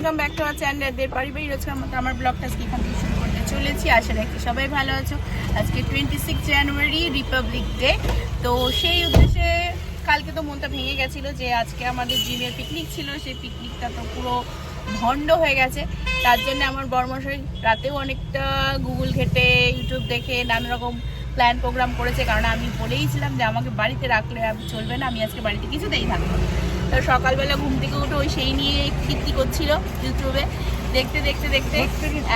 Welcome back to our channel দের পারিবারিক রোজকার মতো আমার ব্লগটা আজকে এখান থেকে শুরু করতে চলেছি। আশা রাখি সবাই ভালো আছো। আজকে 26 জানুয়ারি রিপাবলিক ডে। তো সেই উদ্দেশ্যে কালকে তো মনটা ভেঙে গেছিলো যে আজকে আমাদের জিমের পিকনিক ছিল, সেই পিকনিকটা তো পুরো ভণ্ড হয়ে গেছে। তার জন্য আমার বড়মশাই রাতেও অনেকটা গুগল ঘেটে ইউটিউব দেখে নানা রকম প্ল্যান প্রোগ্রাম করেছে, কারণ আমি বলেইছিলাম যে আমাকে বাড়িতে রাখলে চলবে না, আমি আজকে বাড়িতে কিছুতেই থাকবো। তো সকালবেলা ঘুম থেকে উঠে ওই সেই নিয়ে কীর্তি করছিল ইউটিউবে, দেখতে দেখতে দেখতে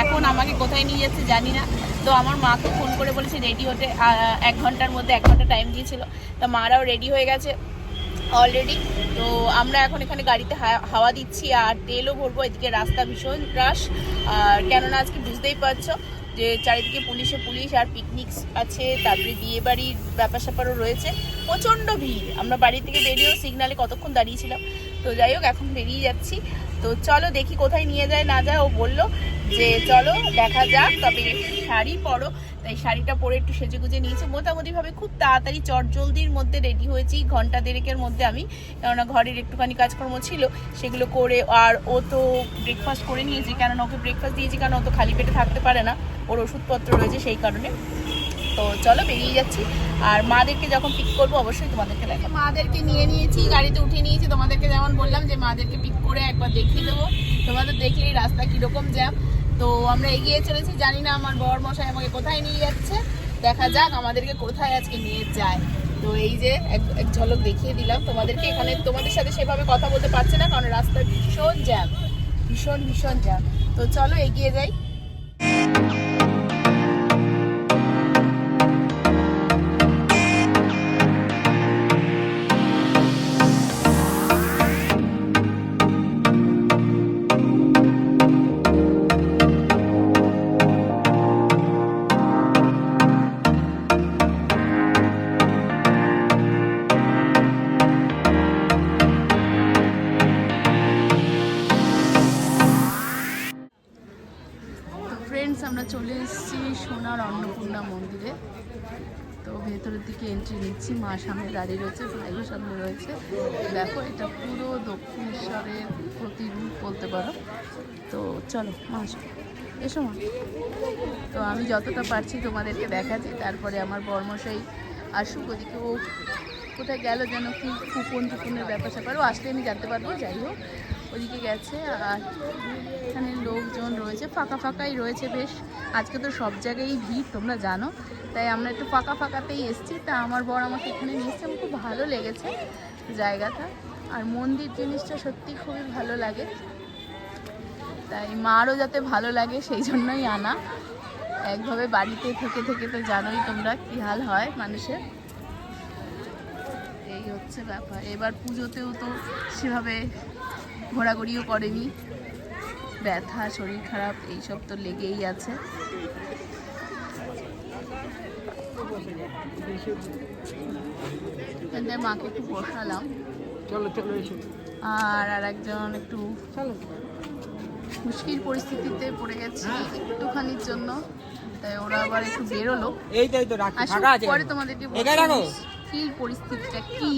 এখন আমাকে কোথায় নিয়ে যাচ্ছে জানি না। তো আমার মাকে ফোন করে বলেছে রেডি হতে, 1 ঘন্টার মধ্যে 1 ঘন্টা টাইম দিয়েছিল। তো মারাও রেডি হয়ে গেছে অলরেডি। তো আমরা এখন এখানে গাড়িতে হাওয়া দিচ্ছি আর তেলও ভরবো। এদিকে রাস্তা ভীষণ রাশ, আর কেননা আজকে বুঝতেই পারছো যে চারিদিকে পুলিশ আর পিকনিক আছে, তারপরে বিয়ে বাড়ির ব্যাপার স্যাপারও রয়েছে, প্রচণ্ড ভিড়। আমরা বাড়ি থেকে বেরিয়েও সিগনালে কতক্ষণ দাঁড়িয়েছিলাম। তো যাই হোক এখন বেরিয়ে যাচ্ছি। তো চলো দেখি কোথায় নিয়ে যায় না যায়। ও বললো যে চলো দেখা যাক, তবে শাড়ি পরো। তাই শাড়িটা পরে একটু সেজেগুজে নিয়েছে মোটামুটিভাবে। খুব তাড়াতাড়ি চটজলদির মধ্যে রেডি হয়েছি, ঘন্টা দেড়েকের মধ্যে আমি, কেননা ঘরের একটুখানি কাজকর্ম ছিল সেগুলো করে। আর ও তো ব্রেকফাস্ট করে নিয়েছি, কেননা ওকে ব্রেকফাস্ট দিয়েছি, কারণ ও তো খালি পেটে থাকতে পারে না, ওর ওষুধপত্র রয়েছে সেই কারণে। তো চলো বেরিয়ে যাচ্ছি। আর মাদেরকে যখন পিক করবো অবশ্যই তোমাদেরকে দেখো। মাদেরকে নিয়ে নিয়েছি, গাড়িতে উঠে নিয়েছি। তোমাদেরকে যেমন বললাম যে মাদেরকে পিক করে একবার দেখিয়ে দেবো, তোমাদের দেখলেই রাস্তা কীরকম জ্যাম। তো আমরা এগিয়ে চলেছি, জানি না আমার বর মশাই আমাকে কোথায় নিয়ে যাচ্ছে, দেখা যাক আমাদেরকে কোথায় আজকে নিয়ে যায়। তো এই যে এক ঝলক দেখিয়ে দিলাম তোমাদেরকে। এখানে তোমাদের সাথে সেভাবে কথা বলতে পারছে না, কারণ রাস্তা ভীষণ জ্যাম, ভীষণ জ্যাম। তো চলো এগিয়ে যাই। ফ্রেন্ডস, আমরা চলে এসেছি সোনার অন্নপূর্ণা মন্দিরে। তো ভেতরের দিকে এন্ট্রি নিচ্ছি। মা সামনে দাঁড়িয়ে রয়েছে, ভাইও সামনে রয়েছে। দেখো এটা পুরো দক্ষিণেশ্বরের প্রতিরূপ বলতে পারো। তো চলো মা এসো মা। তো আমি যতটা পারছি তোমাদেরকে দেখাচ্ছি, তারপরে আমার বর্মশাই আসুক। ওদিকে ও কোথায় গেল যেন, কি কুপনের ব্যাপার স্যাপারও আসলে আমি জানতে পারবো। যাই হোক ওদিকে গেছে। আর এখানে লোকজন রয়েছে, ফাঁকাই রয়েছে বেশ। আজকে তো সব জায়গায় ভিড় তোমরা জানো, তাই আমরা একটু ফাঁকাতেই এসেছি। তা আমার বর আমাকে এখানে নিয়ে এসছে, আমার খুব ভালো লেগেছে জায়গাটা। আর মন্দির জিনিসটা সত্যি খুবই ভালো লাগে, তাই মারও যাতে ভালো লাগে সেই জন্যই আনা। একভাবে বাড়িতে থেকে তো জানোই তোমরা কী হাল হয় মানুষের। এই হচ্ছে ব্যাপার। এবার পুজোতেও তো সেভাবে ঘোরাঘুরিও করেনি, ব্যথা শরীর খারাপ এইসব তো লেগেই আছে। মাকে একটু বসালাম, আর একজন একটু মুশকিল পরিস্থিতিতে পড়ে গেছে একটুখানির জন্য, তাই ওরা আবার একটু বেরোলো। পরে তোমাদেরকে কি পরিস্থিতিটা কি।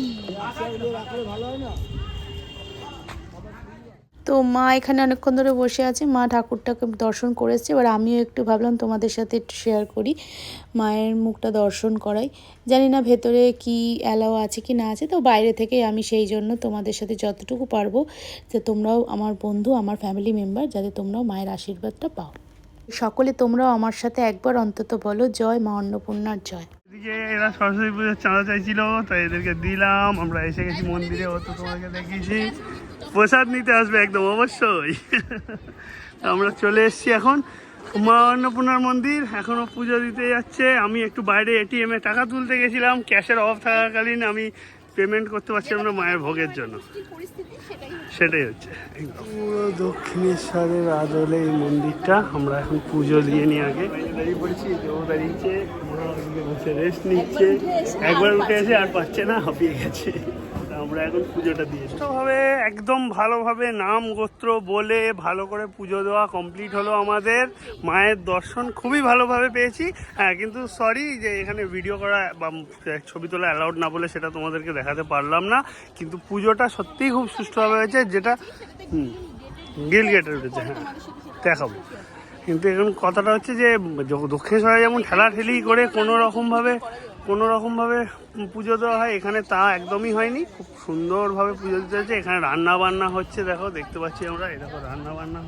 তো মা এখানে অনেকক্ষণ ধরে বসে আছে, মা ঠাকুরটাকে দর্শন করেছে। এবার আমিও একটু ভাবলাম তোমাদের সাথে একটু শেয়ার করি, মায়ের মুখটা দর্শন করাই। জানি না ভেতরে কি অ্যালাও আছে কি না আছে, তো বাইরে থেকে আমি সেই জন্য তোমাদের সাথে যতটুকু পারবো, যে তোমরাও আমার বন্ধু, আমার ফ্যামিলি মেম্বার, যাতে তোমরাও মায়ের আশীর্বাদটা পাও। সকলে তোমরাও আমার সাথে একবার অন্তত বলো, জয় মা অন্নপূর্ণার জয়। এদিকে এরা সরস্বতী পুজোর চাঁদা চাইছিল, তাই এদেরকে দিলাম। আমরা এসে গেছি মন্দিরে, ও তো তোমাকে দেখিয়েছি। প্রসাদ নিতে আসবে একদম অবশ্যই। আমরা চলে এসেছি এখন মা অন্নপূর্ণার মন্দির। এখনও পুজো দিতে যাচ্ছে। আমি একটু বাইরে এটিএমে টাকা তুলতে গেছিলাম, ক্যাশের অভাব থাকাকালীন আমি পেমেন্ট করতে পারছিলাম না মায়ের ভোগের জন্য। সেটাই হচ্ছে পুরো দক্ষিণেশ্বরের আদলে এই মন্দিরটা। আমরা এখন পুজো দিয়ে নিয়ে আগে দাঁড়িয়ে পড়েছি, ও দাঁড়িয়েছে, বসে রেস্ট নিচ্ছে। একবার উঠে এসে আর পাচ্ছে না, হাঁপিয়ে গেছে। আমরা এখন পুজোটা দিয়েছি ভাবে একদম ভালোভাবে নাম গোত্র বলে ভালো করে পুজো দেওয়া কমপ্লিট হলো আমাদের। মায়ের দর্শন খুবই ভালোভাবে পেয়েছি। হ্যাঁ, কিন্তু সরি যে এখানে ভিডিও করা বা ছবি তোলা অ্যালাউড না বলে সেটা তোমাদেরকে দেখাতে পারলাম না। কিন্তু পুজোটা সত্যিই খুব সুষ্ঠুভাবে হয়েছে, গিল গেটের উঠেছে, হ্যাঁ দেখাবো। কিন্তু এখন কথাটা হচ্ছে যে দক্ষিণেশ্বরে যেমন ঠেলাঠেলি করে কোনো রকমভাবে পুজো দেওয়া হয়, এখানে তা একদমই হয়নি। খুব সুন্দরভাবে পুজো দিতে হচ্ছে। এখানে রান্না বান্না হচ্ছে, দেখো দেখতে পাচ্ছি আমরা, এই দেখো রান্না বান্না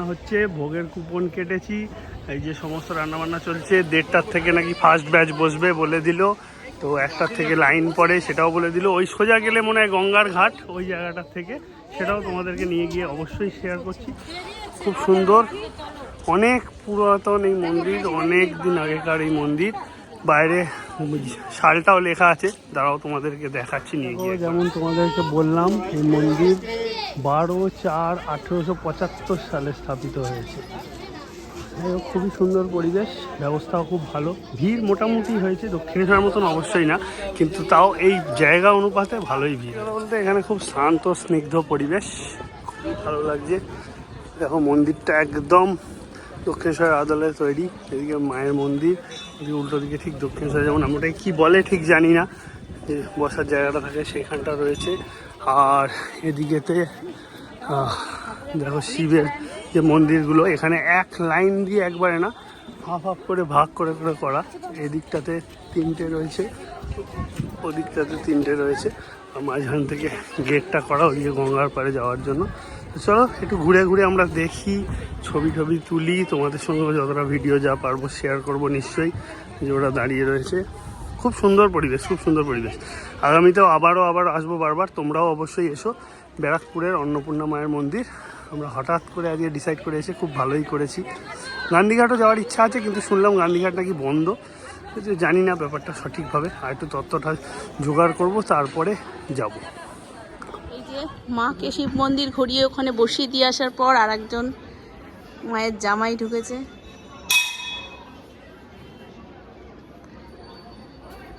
হচ্ছে। ভোগের কুপন কেটেছি, এই যে সমস্ত রান্নাবান্না চলছে। 1:30টার থেকে নাকি ফার্স্ট ব্যাচ বসবে বলে দিল, তো 1টার থেকে লাইন পড়ে সেটাও বলে দিল। ওই সোজা গেলে মনে হয় গঙ্গার ঘাট, ওই জায়গাটার থেকে, সেটাও তোমাদেরকে নিয়ে গিয়ে অবশ্যই শেয়ার করছি। খুব সুন্দর, অনেক পুরাতন এই মন্দির, অনেক দিন আগেকার এই মন্দির। বাইরে সালটাও লেখা আছে, দাঁড়াও তোমাদেরকে দেখাচ্ছি নিয়ে গিয়ে। যেমন তোমাদেরকে বললাম, এই মন্দির 12/4/1875 সালে স্থাপিত হয়েছে। খুবই সুন্দর পরিবেশ, ব্যবস্থাও খুব ভালো। ভিড় মোটামুটি হয়েছে, দক্ষিণেশ্বরের মতন অবশ্যই না, কিন্তু তাও এই জায়গা অনুপাতে ভালোই ভিড়। বলতে এখানে খুব শান্ত স্নিগ্ধ পরিবেশ, খুবই ভালো লাগছে। দেখো মন্দিরটা একদম দক্ষিণেশ্বরের আদলে তৈরি। এদিকে মায়ের মন্দির, এদিকে উল্টো দিকে ঠিক দক্ষিণেশ্বর, যেমন আমরা কী বলে ঠিক জানি না, যে বসার জায়গাটা থাকে সেখানটা রয়েছে। আর এদিকেতে দেখো শিবের যে মন্দিরগুলো, এখানে এক লাইন দিয়ে একবারে না, হাফ করে ভাগ করে করা। এদিকটাতে 3টে রয়েছে, ওদিকটাতে 3টে রয়েছে, আর মাঝখান থেকে গেটটা করা ওদিকে গঙ্গার পাড়ে যাওয়ার জন্য। চলো একটু ঘুরে ঘুরে আমরা দেখি, ছবি তুলি, তোমাদের সঙ্গে যতটা ভিডিও যা পারবো শেয়ার করব নিশ্চয়ই। যে ওরা দাঁড়িয়ে রয়েছে, খুব সুন্দর পরিবেশ, খুব সুন্দর পরিবেশ। আগামীতেও আবারও আসবো বারবার, তোমরাও অবশ্যই এসো। ব্যারাকপুরের অন্নপূর্ণা মায়ের মন্দির আমরা হঠাৎ করে আজকে ডিসাইড করে এসে খুব ভালোই করেছি। গান্ধীঘাটও যাওয়ার ইচ্ছা আছে, কিন্তু শুনলাম গান্ধীঘাট নাকি বন্ধ, জানি না ব্যাপারটা সঠিকভাবে। আর একটু তথ্যটা জোগাড় করব, তারপরে যাব। এই যে মাকে শিব মন্দির ঘুরিয়ে ওখানে বসিয়ে দিয়ে আসার পর আর একজন মায়ের জামাই ঢুকেছে।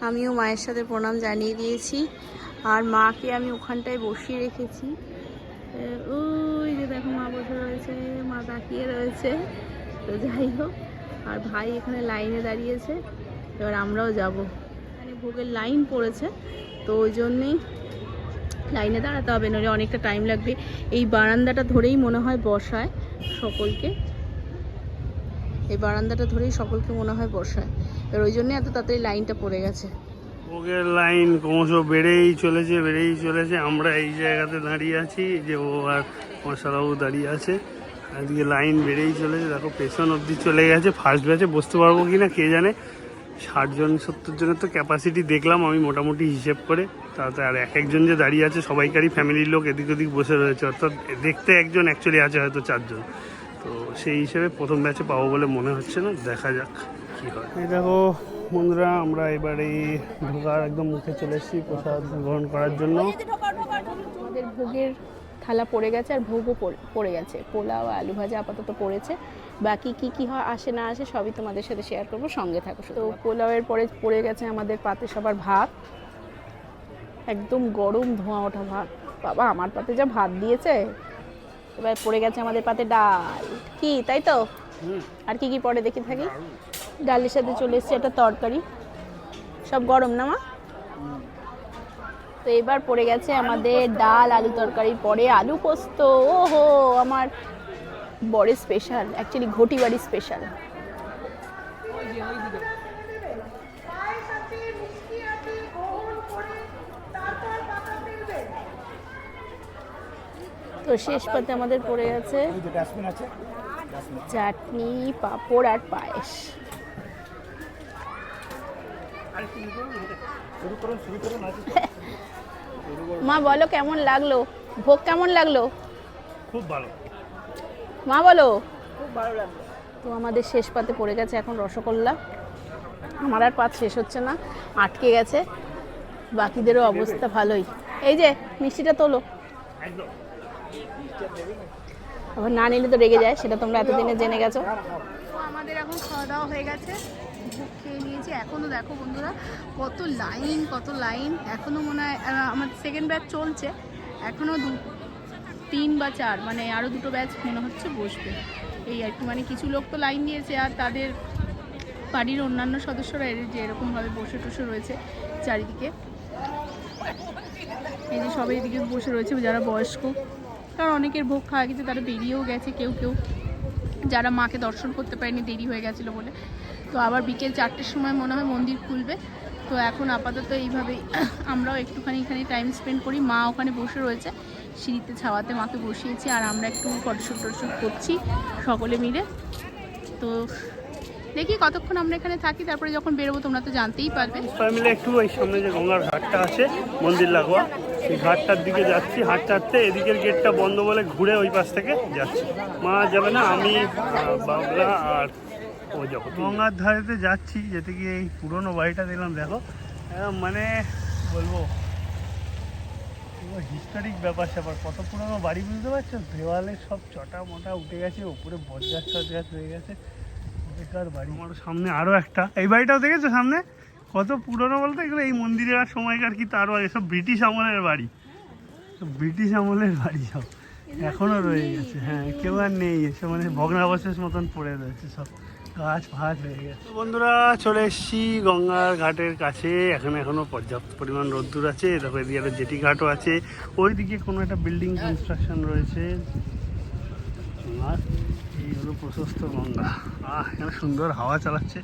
আমিও মায়ের সাথে প্রণাম জানিয়ে দিয়েছি, আর মাকে আমি ওখানটায় বসিয়ে রেখেছি। ওই যে দেখো মা বসে রয়েছে, মা তাকিয়ে রয়েছে। তো যাই হোক, আর ভাই এখানে লাইনে দাঁড়িয়েছে, এবার আমরাও যাব। এখানে ভোগের লাইন পড়েছে, তো ওই জন্যেই লাইনে দাঁড়াতে হবে, নইলে অনেকটা টাইম লাগবে। এই বারান্দাটা ধরেই মনে হয় বসায় সকলকে, এই বারান্দাটা ধরেই সকলকে মনে হয় বসায়, এবার ওই জন্যই এত তাড়াতাড়ি লাইনটা পড়ে গেছে। ভোগের লাইন ক্রমশ বেড়েই চলেছে। আমরা এই জায়গাতে দাঁড়িয়ে আছি, যে ও আর মশালাও দাঁড়িয়ে আছে। এদিকে লাইন বেড়েই চলেছে, দেখো পেছন অবধি চলে গেছে। ফার্স্ট ব্যাচে বসতে পারবো কি না কে জানে। 60-70 জনের তো ক্যাপাসিটি দেখলাম আমি মোটামুটি হিসেব করে। তাতে আর একজন যে দাঁড়িয়ে আছে সবাইকারই ফ্যামিলির লোক এদিক ওদিক বসে রয়েছে, অর্থাৎ দেখতে একজন, অ্যাকচুয়ালি আছে হয়তো 4 জন। তো সেই হিসেবে প্রথম ব্যাচে পাবো বলে মনে হচ্ছে না, দেখা যাক কী হয়। এই দেখো বন্ধুরা, আমরা এবারে ঢোকার একদম মুখে চলে এসেছি প্রসাদ গ্রহণ করার জন্য। আমাদের ভোগের থালা পড়ে গেছে, আর ভোগও পড়ে গেছে। পোলাও আলু ভাজা আপাতত পড়েছে, বাকি কি হয় আসে না আসে সবই তোমাদের সাথে শেয়ার করবো, সঙ্গে থাকো। তো পোলাওয়ের পরে পড়ে গেছে আমাদের পাতে সবার ভাত, একদম গরম ধোঁয়া ওঠা ভাত। বাবা আমার পাতে যা ভাত দিয়েছে। এবার পড়ে গেছে আমাদের পাতে ডাল, কি তাই তো? আর কি পড়ে দেখি থাকি। ডালের সাথে চলে এসছে একটা তরকারি, সব গরম না মা? তো এবার পড়ে গেছে আমাদের ডাল, আলু তরকারির পরে আলু পোস্ত। ওহো, আমার বড় স্পেশাল, অ্যাকচুয়ালি ঘটি বাড়ি স্পেশাল। তো শেষ পাতে আমাদের পড়ে গেছে চাটনি, পাঁপড় আর পায়েস। মা বলো কেমন লাগলো, ভোগ কেমন লাগলো? খুব ভালো মা বলো। খুব ভালো লাগলো। তো আমাদের শেষ পাতে পড়ে গেছে এখন রসগোল্লা। আমার আর পাত শেষ হচ্ছে না, আটকে গেছে। বাকিদেরও অবস্থা ভালোই। এই যে মিষ্টিটা তোলো, আবার না নিলে তো রেগে যায়, সেটা তোমরা এতদিনে জেনে গেছো। আমাদের এখন খাওয়া দাওয়া হয়ে গেছে, ভোগ খেয়ে নিয়েছি। এখনও দেখো বন্ধুরা কত লাইন, এখনও মনে হয় আমার সেকেন্ড ব্যাচ চলছে, এখনও 3 বা 4 মানে আরও 2টো ব্যাচ মনে হচ্ছে বসবে। এই আর কি, মানে কিছু লোক তো লাইন দিয়েছে, আর তাদের বাড়ির অন্যান্য সদস্যরা যে এরকমভাবে বসে টসে রয়েছে চারিদিকে। এই যে সবাই এদিকে বসে রয়েছে যারা বয়স্ক, কারণ অনেকের ভোগ খাওয়া গেছে, তারা বেরিয়েও গেছে, কেউ কেউ যারা মাকে দর্শন করতে পারেনি, দেরি হয়ে গেছিলো বলে। তো আবার বিকেল 4টের সময় মনে হয় মন্দির খুলবে। তো এখন আপাতত এইভাবেই আমরাও একটুখানি এখানে টাইম স্পেন্ড করি। মা ওখানে বসে রয়েছে সিঁড়িতে, ছাওয়াতে মাকে বসিয়েছি, আর আমরা একটু ফটোশ্যুট করছি সকলে মিলে। তো দেখি কতক্ষণ আমরা এখানে থাকি, তারপরে যখন বেরোবো তোমরা তো জানতেই পারবে। মিলে একটু ওই সামনে যে গঙ্গার ঘাটটা আছে মন্দির লাগোয়া, সেই ঘাটটার দিকে যাচ্ছি হাঁটতে হাঁটতে। এদিকের গেটটা বন্ধ বলে ঘুরে ওই পাশ থেকে যাচ্ছি। মা যাবে না, আমি, বাবলা আর ও যাবো। গঙ্গার ধারেতে যাচ্ছি, যেতে গিয়ে এই পুরোনো বাড়িটা দেখলাম। দেখো মানে বলবো হিস্টোরিক ব্যাপার স্যাপার, কত পুরোনো বাড়ি, বুঝতে পারছো? দেওয়ালে সব চটা মোটা উঠে গেছে, ওপরে বজগাছ টজগাছ হয়ে গেছে, বেকার বাড়ি। আমার সামনে আরও একটা, এই বাড়িটাও দেখেছো সামনে কত পুরোনো বলতে? এগুলো এই মন্দিরের আর সময়কার কি তার আগে, সব ব্রিটিশ আমলের বাড়ি, সব ব্রিটিশ আমলের বাড়ি সব এখনও রয়ে গেছে। হ্যাঁ, কেউ আর নেই, এসব মানে ভগ্নাবশেষ মতন পড়ে রয়েছে, সব গাছ ফাছ হয়ে গেছে। বন্ধুরা চলে এসেছি গঙ্গার ঘাটের কাছে। এখনো পর্যাপ্ত পরিমাণ রোদ্দুর আছে। দেখো এদিকে একটা জেটি ঘাটও আছে, ওইদিকে কোনো একটা বিল্ডিং কনস্ট্রাকশন রয়েছে, আর এই হলো প্রশস্ত গঙ্গা। এখানে সুন্দর হাওয়া চালাচ্ছে,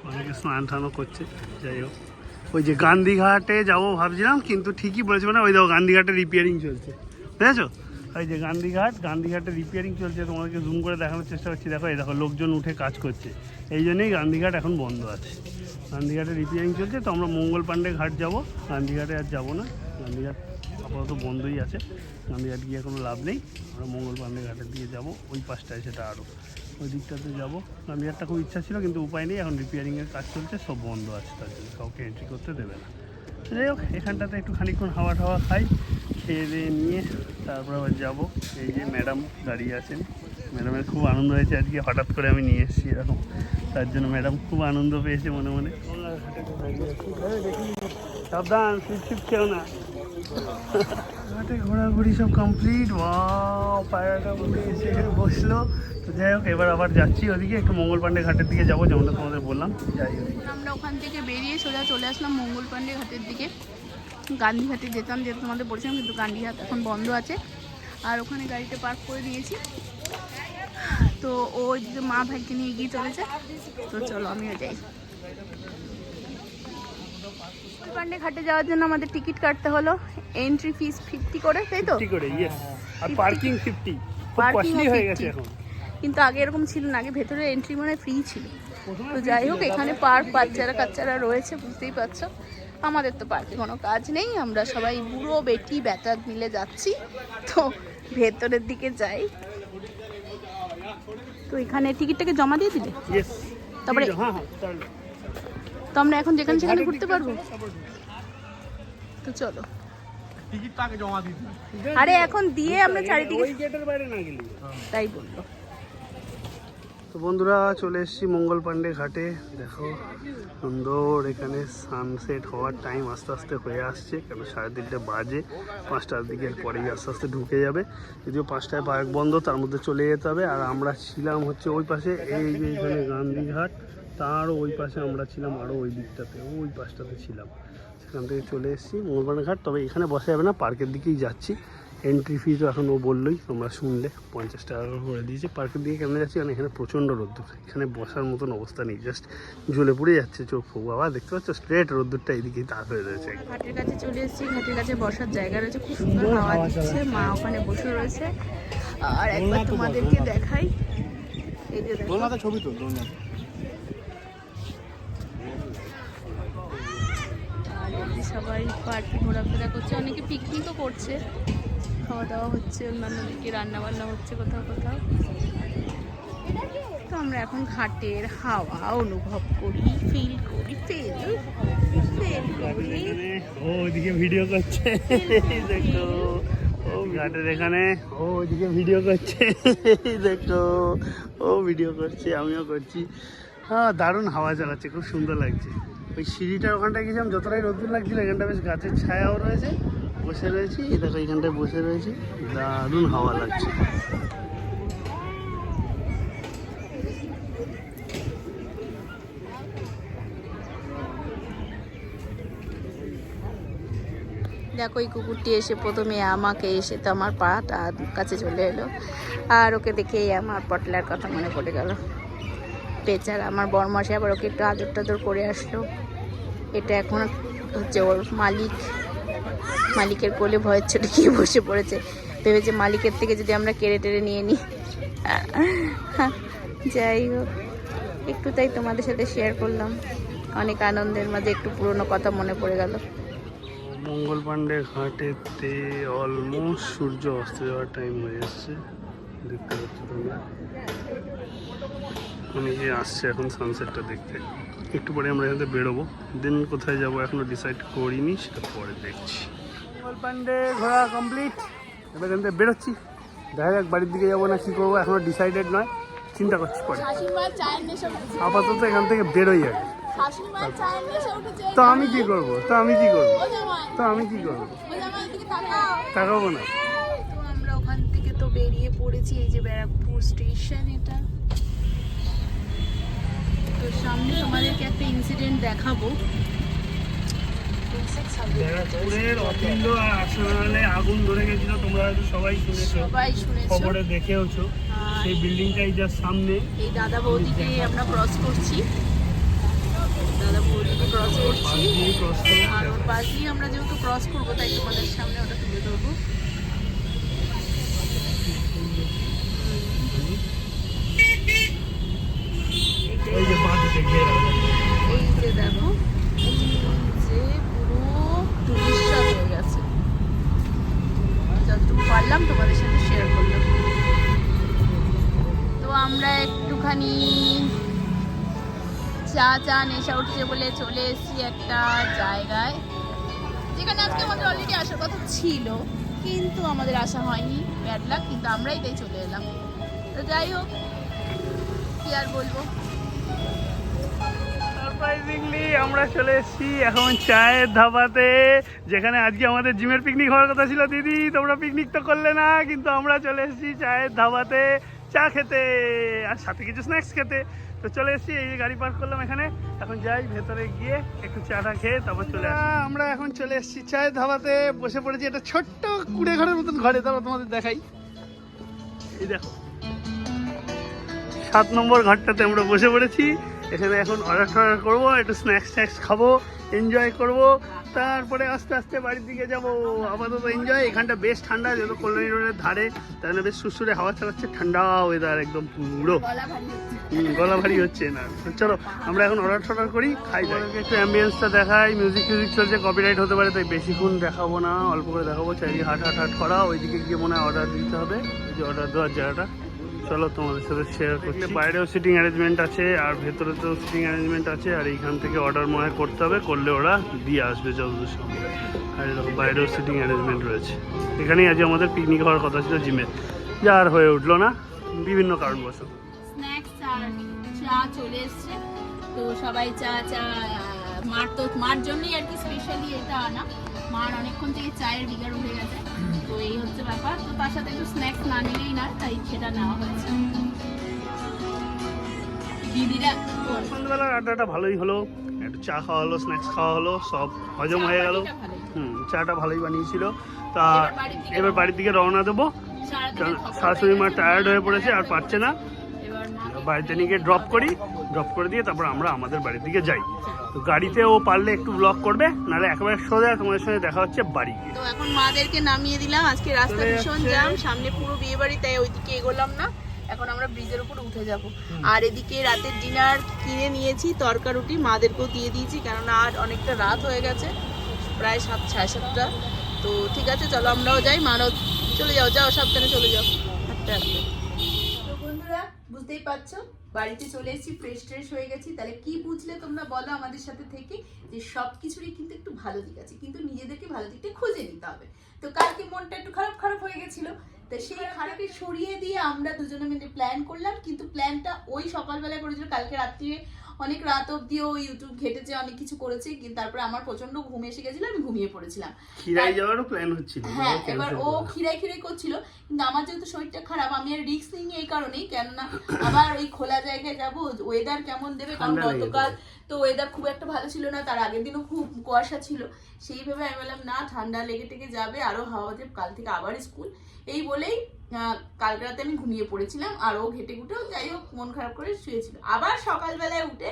অনেকে স্নান টানও করছে। যাই হোক, ওই যে গান্ধীঘাটে যাবো ভাবছিলাম, কিন্তু ঠিকই বলেছি, মানে ওই দেখো গান্ধীঘাটে রিপেয়ারিং চলছে, বুঝেছো? ওই যে গান্ধীঘাটে রিপেয়ারিং চলছে, তোমাদেরকে জুম করে দেখানোর চেষ্টা করছি। দেখো এই দেখো লোকজন উঠে কাজ করছে, এই জন্যই গান্ধীঘাট এখন বন্ধ আছে। গান্ধীঘাটে রিপেয়ারিং চলছে, তো আমরা মঙ্গল পাণ্ডে ঘাট যাবো, গান্ধীঘাটে আর যাবো না। গান্ধীঘাট আপাতত বন্ধই আছে, গান্ধীঘাট গিয়ে কোনো লাভ নেই। আমরা মঙ্গল পাণ্ডে ঘাটের দিকে যাবো, ওই পাশটায় সেটা আরও ওই দিকটাতে যাবো। গান্ধীঘাটটা খুব ইচ্ছা ছিল, কিন্তু উপায় নেই, এখন রিপেয়ারিংয়ের কাজ চলছে, সব বন্ধ আছে, তার জন্য কাউকে এন্ট্রি করতে দেবে না। যাই হোক, এখানটাতে একটু খানিকক্ষণ হাওয়া টাওয়া খাই, খেয়ে দিয়ে নিয়ে তারপর আবার যাবো। এই যে ম্যাডাম দাঁড়িয়ে আছেন, ম্যাডামের খুব আনন্দ হয়েছে আজকে, হঠাৎ করে আমি নিয়ে এসেছি এরকম, তার জন্য ম্যাডাম খুব আনন্দ পেয়েছে মনে মনে। সাবধান, ছিপ খেও না। ঘাটে ঘোরাঘুরি সব কমপ্লিট। পায়রাটা উঠে এসে এখানে বসলো। তো যাই হোক, এবার আবার যাচ্ছি ওদিকে, একটু মঙ্গল পাণ্ডে ঘাটের দিকে যাবো, যেমনটা তোমাদের বললাম। যাই হোক, আমরা ওখান থেকে বেরিয়ে সোজা চলে আসলাম মঙ্গল পাণ্ডে ঘাটের দিকে। গান্ধীঘাটে যেতাম, যেহেতু তোমাদের বলছিলাম, কিন্তু গান্ধীঘাট এখন বন্ধ আছে, আর ওখানে গাড়িটা পার্ক করে দিয়েছি। তো ওই যে মা ভাইকে নিয়ে এগিয়ে চলেছে, তো চলো আমিও যাই। মঙ্গল পাণ্ডে ঘাটে যাওয়ার জন্য আমাদের টিকিট কাটতে হলো, এন্ট্রি ফিস 50 করে, তাই তো? 50 করে, ইয়েস। আর পার্কিং 50, খুব কস্টলি হয়ে গেছে এখন। কিন্তু আগে এরকম ছিল না, আগে ভেতরে এন্ট্রি মানে ফ্রি ছিল। তো যাই হোক, এখানে পার্ক, বাচ্চারা কাচ্চারা রয়েছে, বুঝতেই পারছো। আমাদের তো পার্কে কোনো কাজ নেই, আমরা সবাই বুড়ো বেটি বেটা মিলে যাচ্ছি। তো ভেতরের দিকে যাই। তো এখানে টিকিটটাকে জমা দিয়ে দিলে, তারপরে তো আমরা এখন যেখানে সেখানে ঘুরতে পারবো। তো চলো, টিকিটটা আগে জমা দিতে। আরে এখন দিয়ে আমরা চারিদিকে, ওই গেটের বাইরে না গেলি, তাই বললো। তো বন্ধুরা চলে এসেছি মঙ্গল পাণ্ডে ঘাটে। দেখো সুন্দর, এখানে সানসেট হওয়ার টাইম আস্তে আস্তে হয়ে আসছে, কেন 3:30 বাজে, 5টার দিকের পরেই আস্তে আস্তে ঢুকে যাবে। যদিও 5টায় পার্ক বন্ধ, তার মধ্যে চলে যেতে হবে। আর আমরা ছিলাম হচ্ছে ওই পাশে, এই যে এখানে গান্ধীঘাট, তার ওই পাশে আমরা ছিলাম, আরও ওই দিকটাতে, ওই পাশটাতে ছিলাম। সেখান থেকে চলে এসেছি মঙ্গল পাণ্ডে ঘাট। তবে এখানে বসা যাবে না, পার্কের দিকেই যাচ্ছি। এন্ট্রি ফি তো এখন ও বললোই, তোমরা শুনলে 50 টাকা করে দিয়েছে। পার্কের দিকে কেন যাচ্ছি, কারণ এখানে প্রচণ্ড রোদ্দুর, এখানে বসার মতন অবস্থা নেই, জাস্ট ঝুলে পড়ে যাচ্ছে চোখ ফোক। বাবা দেখতে পাচ্ছ, স্ট্রেট রোদ্দুরটা এইদিকেই তাক হয়ে রয়েছে। ঘাটের কাছে চলে এসেছি, ঘাটের কাছে বসার জায়গা রয়েছে, খুব সুন্দর হাওয়া দিচ্ছে, মা ওখানে বসে রয়েছে। আর একবার তোমাদেরকে দেখাই, এই যে দেখো, ছবি তো সবাই পার্কে ঘোরাফেরা করছে, অনেকে পিকনিকও করছে, খাওয়া দাওয়া হচ্ছে, অন্যান্য দিকে রান্না বান্না হচ্ছে কোথাও কোথাও। তো আমরা এখন ঘাটের হাওয়া অনুভব করি, ফিল করি, ওইদিকে ভিডিও করছে, দেখো ও ঘাটের এখানে, ও ওইদিকে ভিডিও করছে, দেখো ও ভিডিও করছে, আমিও করছি। হ্যাঁ, দারুণ হাওয়া চালাচ্ছে, খুব সুন্দর লাগছে। ওই সিঁড়িটার ওখানটায় গেছিলাম, যতটাই রোদ্দুর লাগছিল, এখানটা বেশ গাছের ছায়াও রয়েছে, বসে রয়েছি, এই দেখো এইখানটায় বসে রয়েছি, দারুণ হাওয়া লাগছে। দেখো এই কুকুরটি এসে প্রথমে আমাকে এসে তো আমার পাটা কাছে চলে এলো, আর ওকে দেখেই আমার পটলার কথা মনে পড়ে গেল। বেচারা আমার বরমাসে আবার ওকে একটু আদর টাদর করে আসলো। এটা এখন হচ্ছে ওর মালিকের কোলে ভয়ের ছোটে গিয়ে বসে পড়েছে, ভেবেছে মালিকের থেকে যদি আমরা কেড়ে টেড়ে নিয়ে নিই। যাই হোক, একটু তাই তোমাদের সাথে শেয়ার করলাম, অনেক আনন্দের মাঝে একটু পুরনো কথা মনে পড়ে গেল। মঙ্গল পাণ্ডে ঘাটেতে অলমোস্ট সূর্য অস্ত যাওয়ার টাইম হয়ে এসছে, দেখতে পাচ্ছ তোমরা। অনেকে আসছে এখন সানসেটটা দেখতে। একটু পরে আমরা এখান থেকে বেরোবো, দেন কোথায় যাবো এখনো ডিসাইড করিনি, সেটা পরে দেখছি। মঙ্গল পাণ্ডে ঘোরা কমপ্লিট, এবার এখান থেকে বেরোচ্ছি। দেখা যাক বাড়ির দিকে যাবো না কী করবো, এখনো ডিসাইডেড নয়, চিন্তা করছি পরে। আপাতত এখান থেকে বেরোই আগে। তো আমি কি করবো তাকাবো না। তো আমরা ওখান থেকে তো বেরিয়ে পড়েছি, এই যে ব্যারাকপুর স্টেশন এটা। তো সামনে তোমাদেরকে একটা ইনসিডেন্ট দেখাবো। ব্যারাকপুরের অতুল্য আর আর্সেনালে আগুন ধরে গেছিল, তোমরা হয়তো সবাই শুনেছো, খবরে দেখেওছো। সেই বিল্ডিংটাই যার সামনে। এই দাদা বৌদিকে আমরা ক্রস করছি, আর ওর পাশ দিয়ে আমরা যেহেতু ক্রস করবো তাই তোমাদের সামনে ওটা তুলে ধরবো। এই যে দেখো, এই যে পুরো টুরিস্ট হয়ে গেছে। যতটুকু পারলাম তোমাদের সাথে শেয়ার করলাম। তো আমরা একটুখানি চা নেশা উঠছে বলে চলে এসেছি একটা জায়গায়, যেখানে আজকে আমাদের অলরেডি আসার কথা ছিল, কিন্তু আমাদের আসা হয়নি, ব্যাড লাক। কিন্তু আমরাই তাই চলে এলাম। তো যাই হোক, কি আর বলবো। সারপ্রাইজিংলি আমরা চলে এসেছি এখন চায়ের ধাবাতে, যেখানে আজকে আমাদের জিমের পিকনিক হওয়ার কথা ছিল। দিদি তোমরা পিকনিক তো করলে না, কিন্তু আমরা চলে এসেছি চায়ের ধাবাতে চা খেতে, আর সাথে কিছু স্ন্যাক্স খেতে। তো চলে এসেছি, এই যে গাড়ি পার্ক করলাম এখানে। এখন যাই ভেতরে গিয়ে একটু চাটা খেয়ে তারপর চলে আসি। আমরা এখন চলে এসেছি চায়ের ধাবাতে, বসে পড়েছি একটা ছোট্ট কুড়ে ঘরের মতন ঘরে। তারপর তোমাদের দেখাই, এই দেখো 7 নম্বর ঘরটাতে আমরা বসে পড়েছি। এখানে এখন অর্ডার করবো, একটু স্ন্যাক্স খাবো, এনজয় করবো, তারপরে আস্তে আস্তে বাড়ির দিকে যাবো। আপাতত এনজয়। এখানটা বেশ ঠান্ডা, যেহেতু কল্যাণী রোডের ধারে, তাই জন্য বেশ সুরসুরে হাওয়া চালাচ্ছে, ঠান্ডা ওয়েদার একদম পুরো। গলা ভারী হচ্ছে না। চলো আমরা এখন অর্ডার করি, খাই। একটু অ্যাম্বিয়েন্সটা দেখাই, মিউজিক চলছে, কপিরাইট হতে পারে, তাই বেশিক্ষণ দেখাবো না, অল্প করে দেখাবো। চারিদিকে হাট করা, ওইদিকে গিয়ে মনে হয় অর্ডার দিতে হবে, এই যে অর্ডার দেওয়ার জায়গাটা। চলো তোমাদের সাথে শেয়ার করছি। বাইরেও সিটিং অ্যারেঞ্জমেন্ট আছে, আর ভেতরে তো সিটিং অ্যারেঞ্জমেন্ট আছে, আর এইখান থেকে অর্ডার মনে হয় করতে হবে, করলে ওরা দিয়ে আসবে যতদূর সম্ভব। আর এরকম বাইরেও সিটিং অ্যারেঞ্জমেন্ট রয়েছে। এখানেই আজ আমাদের পিকনিক হওয়ার কথা ছিল জিমে, যা আর হয়ে উঠলো না বিভিন্ন কারণবশত। স্ন্যাক্স আর চা চলে এসছে, তো সবাই চা মার জন্যই আর কি স্পেশালি এটা আনা। মার অনেকক্ষণ থেকে চায়ের বিগার উঠে গেছে, তো এই হচ্ছে ব্যাপার। তো তার সাথে একটু স্ন্যাক্স না নিলেই না, তাই সেটা নেওয়া হয়েছে। দিদিরা সন্ধ্যাবেলার আড্ডাটা ভালোই হলো, একটু চা খাওয়া হলো, স্ন্যাক্স খাওয়া হলো, সব হজম হয়ে গেল। চাটা ভালোই বানিয়েছিল। তা এবার বাড়ির দিকে রওনা দেবো। শাশুড়ি মা টায়ার্ড হয়ে পড়েছে, আর পারছে না, বাড়িতে নিয়ে গিয়ে ড্রপ করে দিয়ে তারপর আমরা আমাদের বাড়ির দিকে যাই। তো গাড়িতে ও পারলে একটু ব্লগ করবে, নাহলে একেবারে সোজা তোমাদের সঙ্গে দেখা হচ্ছে বাড়ি গিয়ে। তো এখন মাদেরকে নামিয়ে দিলাম, আজকে রাস্তা ভীষণ জ্যাম, সামনে পুরো বিয়ে বাড়ি, তাই ওইদিকে এগোলাম না। এখন আমরা ব্রিজের উপর উঠে যাব। আর এদিকে রাতের ডিনার কিনে নিয়েছি, তরকা রুটি মাদেরকেও দিয়ে দিয়েছি, কেননা আর অনেকটা রাত হয়ে গেছে, প্রায় 7-7:30। তো ঠিক আছে, চলো আমরাও যাই, মারাও চলে যাও সাবধানে চলে যাও, হাঁটতে হাঁটতে। তো বন্ধুরা বুঝতেই পারছো, বাড়িতে চলে এসেছি, ফ্রেশ হয়ে গেছি। তাহলে কি বুঝলে তোমরা বলো আমাদের সাথে থেকে, যে সব কিছুরই কিন্তু একটু ভালো দিক আছে, কিন্তু নিজেদেরকে ভালো দিকটা খুঁজে নিতে হবে। তো কালকে মনটা একটু খারাপ হয়ে গেছিল, তো সেই খারাপকে সরিয়ে দিয়ে আমরা দুজনে মিলে প্ল্যান করলাম। কিন্তু প্ল্যানটা ওই সকালবেলায় করেছিল, কালকে রাত্রিরে অনেক রাত অব্দিও ইউটিউব ঘেটেছে, অনেক কিছু করেছে, কিন্তু তারপরে আমার প্রচন্ড ঘুম এসে গেছিল, আমি ঘুমিয়ে পড়েছিলাম। খিরাই যাওয়ারও প্ল্যান হচ্ছিল। হ্যাঁ, এবার ও খিরাই করছিল, কিন্তু আমার যেহেতু শরীরটা খারাপ, আমি আর রিস্ক নিইনি এই কারণেই, কেননা আবার ওই খোলা জায়গায় যাবো, ওয়েদার কেমন দেবে, কারণ গতকাল তো ওয়েদার খুব একটা ভালো ছিল না, তার আগের দিনও খুব কুয়াশা ছিল, সেইভাবে আমি বললাম না ঠান্ডা লেগে টেগে যাবে, আরো হাওয়া দেব, কাল থেকে আবার স্কুল, এই বলেই কালকে রাতে আমি ঘুমিয়ে পড়েছিলাম। আর ও ঘেটে ঘুটেও যাই হোক মন খারাপ করে শুয়েছিল। আবার সকালবেলায় উঠে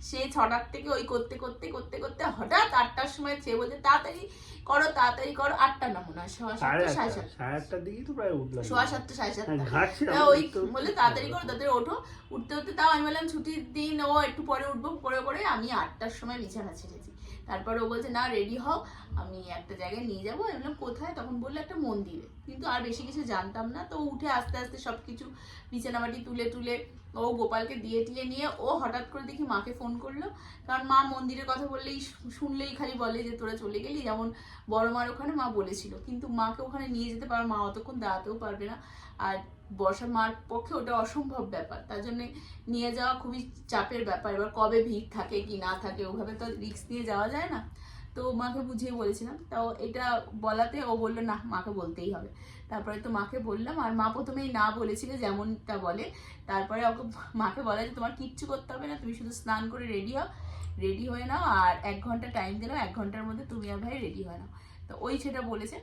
সে 6টার থেকে ওই করতে করতে করতে করতে হঠাৎ 8টার সময় সে বলছে তাড়াতাড়ি করো 8টা না মনে হয় 7:30 7:30 দিকে তো প্রায় উঠলাম, 7:30 7:30 ওই বলে তাড়াতাড়ি করো, তাড়াতাড়ি ওঠো। উঠতে উঠতে তাও আমি বললাম ছুটির দিন, ও একটু পরে উঠবো, পরে আমি 8টার সময় বিছানা ছেড়েছি। তারপর ও বলছে না রেডি হও, আমি একটা জায়গায় নিয়ে যাবো। আমি বললাম কোথায়? তখন বললো একটা মন্দিরে, কিন্তু আর বেশি কিছু জানতাম না। তো উঠে আস্তে আস্তে সবকিছু বিছানাবাটি তুলে তুলে ও গোপালকে দিয়ে টিয়ে নিয়ে ও হঠাৎ করে দেখি মাকে ফোন করলো, কারণ মা মন্দিরের কথা বললেই শুনলেই খালি বলে যে তোরা চলে গেলি, যেমন বড় মার ওখানে মা বলেছিল, কিন্তু মাকে ওখানে নিয়ে যেতে পারো, মা অতক্ষণ দাঁড়াতেও পারবে না, আর বর্ষা মার পক্ষে ওটা অসম্ভব ব্যাপার, তার জন্য নিয়ে যাওয়া খুবই চাপের ব্যাপার। এবার কবে ভিড় থাকে কি না থাকে, ওভাবে তো রিস্ক নিয়ে যাওয়া যায় না। তো মাকে বুঝিয়ে বলেছিলাম, তাও এটা বলাতে ও বললো না মাকে বলতেই হবে। তারপরে তো মাকে বললাম, আর মা প্রথমেই না বলেছিল যেমনটা বলে, তারপরে ওকে মাকে বলে যে তোমার কিচ্ছু করতে হবে না, তুমি শুধু স্নান করে রেডি হয়ে নাও, আর 1 ঘন্টা টাইম দিলাম, 1 ঘন্টার মধ্যে তুমি আর ভাই রেডি হয়ে নাও। তো ওই সেটা বলেছে।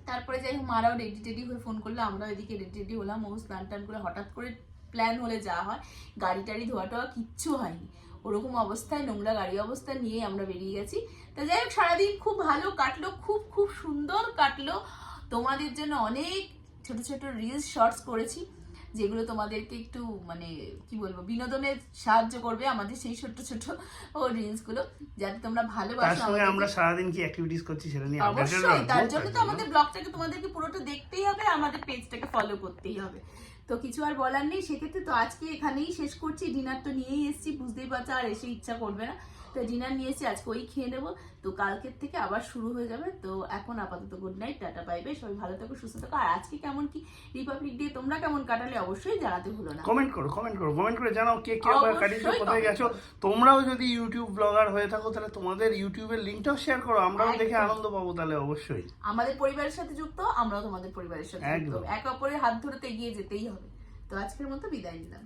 তারপরে যাই হোক মারাও রেডি হয়ে ফোন করলো, আমরা ওইদিকে রেডি হলাম। ও স্নান টান করে হঠাৎ করে প্ল্যান হলে যা হয়, গাড়ি টাড়ি ধোয়া টোয়া কিচ্ছু হয়নি, ওরকম অবস্থায় নোংরা গাড়ি অবস্থা নিয়ে আমরা বেরিয়ে গেছি। তা যাই হোক সারাদিন খুব ভালো কাটলো, খুব খুব সুন্দর কাটলো। তোমাদের জন্য অনেক ছোট ছোট রিলস শর্টস করেছি, যেগুলো তোমাদেরকে একটু মানে কি বলবো বিনোদনের সাহায্য করবে, আমাদের সেই ছোট ছোট রিলস গুলো, যাতে তোমরা ভালোবাসো। আমরা সারাদিন কি অ্যাক্টিভিটিস করছি সেটা নিয়ে অবশ্যই, তার জন্য তো আমাদের ব্লগটাকে তোমাদেরকে পুরোটা দেখতেই হবে, আমাদের পেজটাকে ফলো করতেই হবে। তো কিছু আর বলার নেই সেক্ষেত্রে। তো আজকে এখানেই শেষ করছি, ডিনার তো নিয়েই এসেছি, বুঝতেই পারছো আর এসে ইচ্ছা করবে না, তো ডিনার নিয়েছি, আজকে ওই খেয়ে নেবো। তো কালকের থেকে আবার শুরু হয়ে যাবে। তো এখন আপাতত good night, tata, bye bye, সবাই ভালো থাকো সুস্থ থাকো। আর আজকে কেমন কি রিপাবলিক ডে তোমরা কেমন কাটালে অবশ্যই জানাতে ভুলো না, কমেন্ট করে জানাও কে কিভাবে কাটিয়েছো, কোথায় গেছো। তোমরাও যদি ইউটিউব ব্লগার হয়ে থাকো তাহলে তোমাদের ইউটিউবের লিংকটাও শেয়ার করো, আমরাও দেখে আনন্দ পাবো। তাহলে অবশ্যই আমাদের পরিবারের সাথে যুক্ত, আমরাও তোমাদের পরিবারের সাথে যুক্ত, একে অপরের হাত ধরে এগিয়ে যেতেই হবে। তো আজকের মতো বিদায় নিলাম।